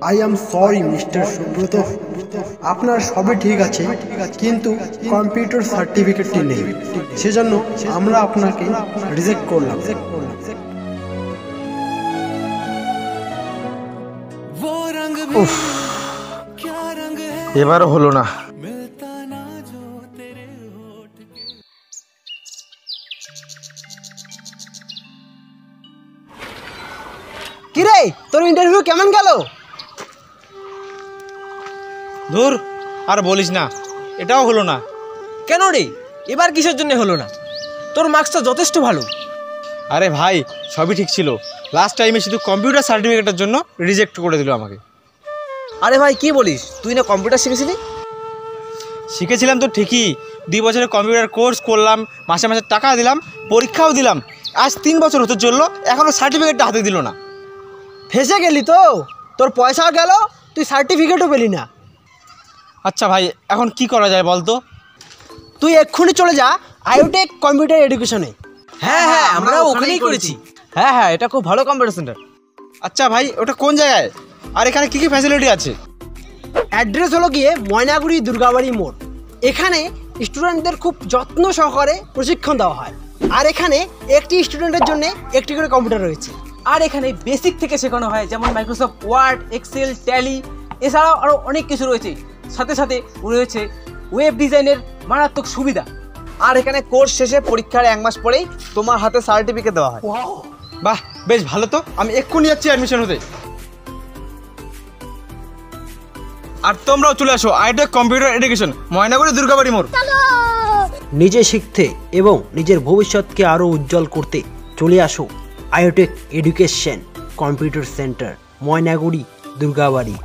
I am sorry mister Subrata, আপনার সবই ঠিক আছে, কিন্তু কম্পিউটার সার্টিফিকেটটি নেই, সেজন্য আমরা আপনাকে রিজেক্ট করলাম। উফ, এবারও হলো না। কিরে, তোর ইন্টারভিউ কেমন গেল? ধুর, আর বলিস না, এটাও হলো না। কেন রে, এবার কিসের জন্য হলো না? তোর মার্কসটা যথেষ্ট ভালো। আরে ভাই, সবই ঠিক ছিল, লাস্ট টাইমে শুধু কম্পিউটার সার্টিফিকেটের জন্য রিজেক্ট করে দিল আমাকে। আরে ভাই কি বলিস, তুই না কম্পিউটার শিখেছিলি? শিখেছিলাম তো ঠিকই, 2 বছরের কম্পিউটার কোর্স করলাম, মাসে মাসে টাকা দিলাম, পরীক্ষাও দিলাম, আজ 3 বছর হতে চললো, এখনও সার্টিফিকেটটা হাতে দিল না। ফেসে গেলি তো, তোর পয়সাও গেল, তুই সার্টিফিকেটও পেলি না। আচ্ছা ভাই, এখন কি করা যায় বলতো? তুই এক্ষুনি চলে যা আইওটেক কম্পিউটার এডুকেশনে। হ্যাঁ, আমরা ওখানেই করেছি। হ্যাঁ, এটা খুব ভালো কম্পিউটার সেন্টার। আচ্ছা ভাই, ওটা কোন জায়গায়, আর এখানে কী কী ফ্যাসিলিটি আছে? অ্যাড্রেস হলো গিয়ে ময়নাগুড়ি দুর্গাবাড়ি মোড়। এখানে স্টুডেন্টদের খুব যত্ন সহকারে প্রশিক্ষণ দেওয়া হয়, আর এখানে একটি স্টুডেন্টের জন্য একটি করে কম্পিউটার রয়েছে। আর এখানে বেসিক থেকে শেখানো হয়, যেমন মাইক্রোসফট ওয়ার্ড, এক্সেল, ট্যালি, এছাড়াও আরও অনেক কিছু রয়েছে। সাথে সাথে রয়েছে ওয়েব ডিজাইনের মারাত্মক সুবিধা। আর এখানে কোর্স শেষে পরীক্ষার 1 মাস পরেই তোমার হাতে সার্টিফিকেট দেওয়া হয়। বাহ, বেশ ভালো তো, আমি এক্ষুনি যাচ্ছি অ্যাডমিশন হতে। আর তোমরাও চলে আসো আইটেক কম্পিউটার এডুকেশন, ময়নাগুড়ি দুর্গাবাড়ি মোড়। নিজে শিখতে এবং নিজের ভবিষ্যৎকে আরও উজ্জ্বল করতে চলে আসো IOTech education computer centre, Maynaguri Durgabari.